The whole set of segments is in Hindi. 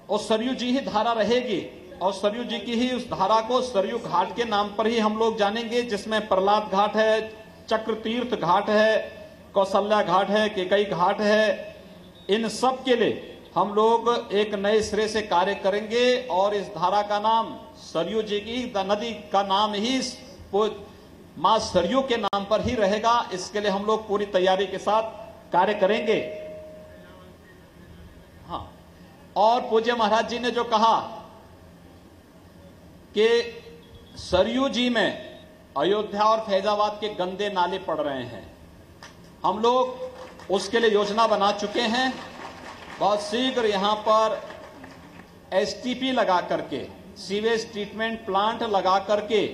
और सरयू जी ही धारा रहेगी और सरयू जी की ही उस धारा को सरयू घाट के नाम पर ही हम लोग जानेंगे, जिसमें प्रहलाद घाट है, चक्र तीर्थ घाट है, कौशल्या घाट है, केकई घाट है। इन सब के लिए हम लोग एक नए सिरे से कार्य करेंगे और इस धारा का नाम सरयू जी की नदी का नाम ही मां सरयू के नाम पर ही रहेगा। इसके लिए हम लोग पूरी तैयारी के साथ कार्य करेंगे। हाँ, और पूज्य महाराज जी ने जो कहा कि सरयू जी में अयोध्या और फैजाबाद के गंदे नाले पड़ रहे हैं, हम लोग उसके लिए योजना बना चुके हैं। बहुत शीघ्र यहां पर एसटीपी लगा करके, सीवेज ट्रीटमेंट प्लांट लगा करके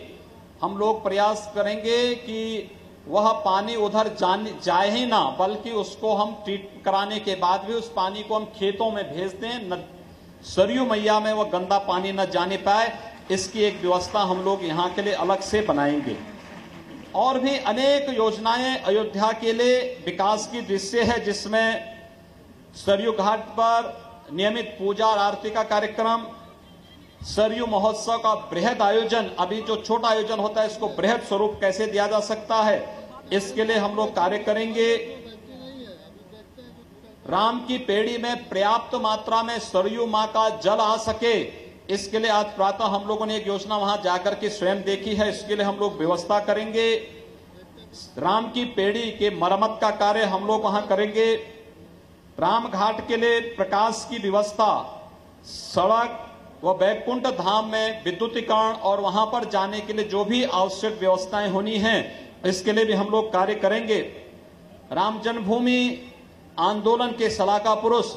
हम लोग प्रयास करेंगे कि वह पानी उधर जाए ही ना, बल्कि उसको हम ट्रीट कराने के बाद भी उस पानी को हम खेतों में भेज दें, सरयू मैया में वह गंदा पानी न जाने पाए। इसकी एक व्यवस्था हम लोग यहाँ के लिए अलग से बनाएंगे। और भी अनेक योजनाएं अयोध्या के लिए विकास की दृष्टि है, जिसमें सरयू घाट पर नियमित पूजा और आरती का कार्यक्रम, सरयू महोत्सव का बृहद आयोजन, अभी जो छोटा आयोजन होता है इसको बृहद स्वरूप कैसे दिया जा सकता है, इसके लिए हम लोग कार्य करेंगे। राम की पेड़ी में पर्याप्त मात्रा में सरयू मां का जल आ सके, इसके लिए आज प्रातः हम लोगों ने एक योजना वहां जाकर के स्वयं देखी है। इसके लिए हम लोग व्यवस्था करेंगे। राम की पेड़ी के मरम्मत का कार्य हम लोग वहां करेंगे। राम घाट के लिए प्रकाश की व्यवस्था, सड़क व वैकुंठ धाम में विद्युतीकरण और वहां पर जाने के लिए जो भी आवश्यक व्यवस्थाएं होनी हैं, इसके लिए भी हम लोग कार्य करेंगे। राम जन्मभूमि आंदोलन के सलाहकार पुरुष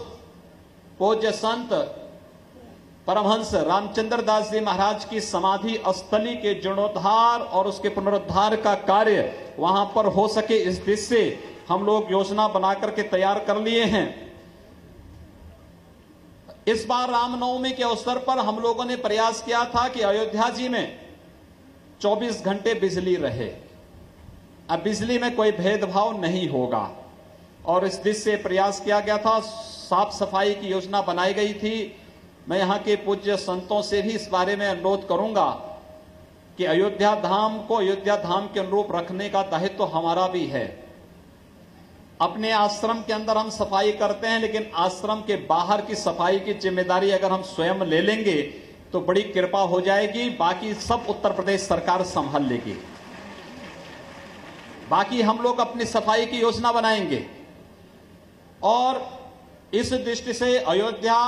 पूज्य संत परमहंस रामचंद्र दास जी महाराज की समाधि स्थली के जीर्णोद्धार और उसके पुनरुद्धार का कार्य वहां पर हो सके, इस दृष्टि से हम लोग योजना बना करके तैयार कर लिए हैं। इस बार रामनवमी के अवसर पर हम लोगों ने प्रयास किया था कि अयोध्या जी में 24 घंटे बिजली रहे। अब बिजली में कोई भेदभाव नहीं होगा और इस दृष्टि से प्रयास किया गया था। साफ सफाई की योजना बनाई गई थी। मैं यहाँ के पूज्य संतों से भी इस बारे में अनुरोध करूंगा कि अयोध्या धाम को अयोध्या धाम के अनुरूप रखने का दायित्व तो हमारा भी है। अपने आश्रम के अंदर हम सफाई करते हैं, लेकिन आश्रम के बाहर की सफाई की जिम्मेदारी अगर हम स्वयं ले लेंगे तो बड़ी कृपा हो जाएगी। बाकी सब उत्तर प्रदेश सरकार संभाल लेगी। बाकी हम लोग अपनी सफाई की योजना बनाएंगे और इस दृष्टि से अयोध्या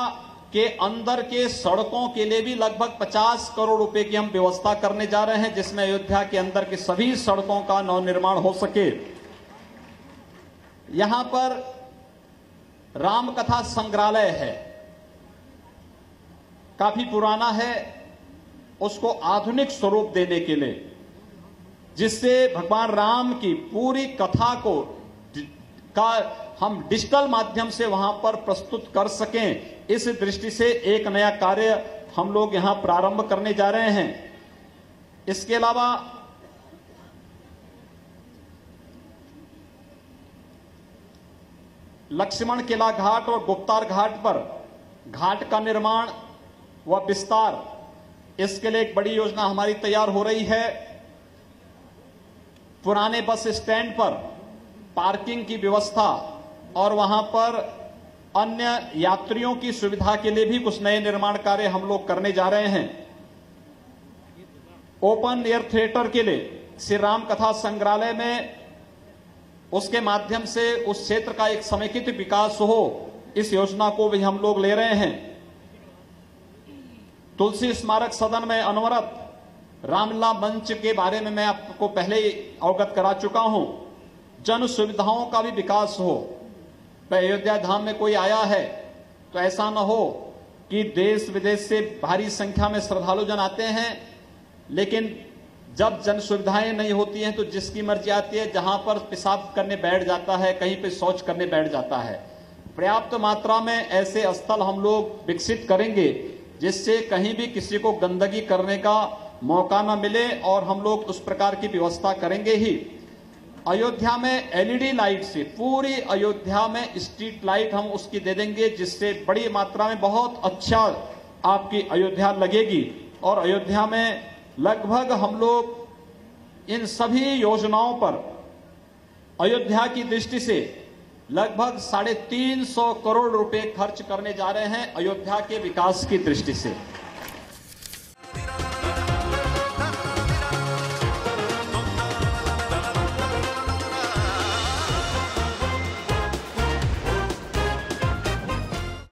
के अंदर के सड़कों के लिए भी लगभग 50 करोड़ रुपए की हम व्यवस्था करने जा रहे हैं, जिसमें अयोध्या के अंदर की सभी सड़कों का नवनिर्माण हो सके। यहां पर राम कथा संग्रहालय है, काफी पुराना है, उसको आधुनिक स्वरूप देने के लिए, जिससे भगवान राम की पूरी कथा को हम डिजिटल माध्यम से वहां पर प्रस्तुत कर सकें, इस दृष्टि से एक नया कार्य हम लोग यहां प्रारंभ करने जा रहे हैं। इसके अलावा लक्ष्मण किला घाट और गुप्तार घाट पर घाट का निर्माण व विस्तार, इसके लिए एक बड़ी योजना हमारी तैयार हो रही है। पुराने बस स्टैंड पर पार्किंग की व्यवस्था और वहां पर अन्य यात्रियों की सुविधा के लिए भी कुछ नए निर्माण कार्य हम लोग करने जा रहे हैं। ओपन एयर थिएटर के लिए श्री राम कथा संग्रहालय में उसके माध्यम से उस क्षेत्र का एक समेकित विकास हो, इस योजना को भी हम लोग ले रहे हैं। तुलसी स्मारक सदन में अनवरत रामलीला मंच के बारे में मैं आपको पहले ही अवगत करा चुका हूं। जन सुविधाओं का भी विकास हो। अयोध्या धाम में कोई आया है तो ऐसा न हो कि देश विदेश से भारी संख्या में श्रद्धालु जन आते हैं, लेकिन जब जन सुविधाएं नहीं होती हैं तो जिसकी मर्जी आती है, जहां पर पेशाब करने बैठ जाता है, कहीं पे शौच करने बैठ जाता है। पर्याप्त मात्रा में ऐसे स्थल हम लोग विकसित करेंगे जिससे कहीं भी किसी को गंदगी करने का मौका न मिले, और हम लोग उस प्रकार की व्यवस्था करेंगे ही। अयोध्या में एलईडी लाइट से पूरी अयोध्या में स्ट्रीट लाइट हम उसकी दे देंगे, जिससे बड़ी मात्रा में बहुत अच्छा आपकी अयोध्या लगेगी। और अयोध्या में लगभग हम लोग इन सभी योजनाओं पर अयोध्या की दृष्टि से लगभग 350 करोड़ रुपए खर्च करने जा रहे हैं अयोध्या के विकास की दृष्टि से।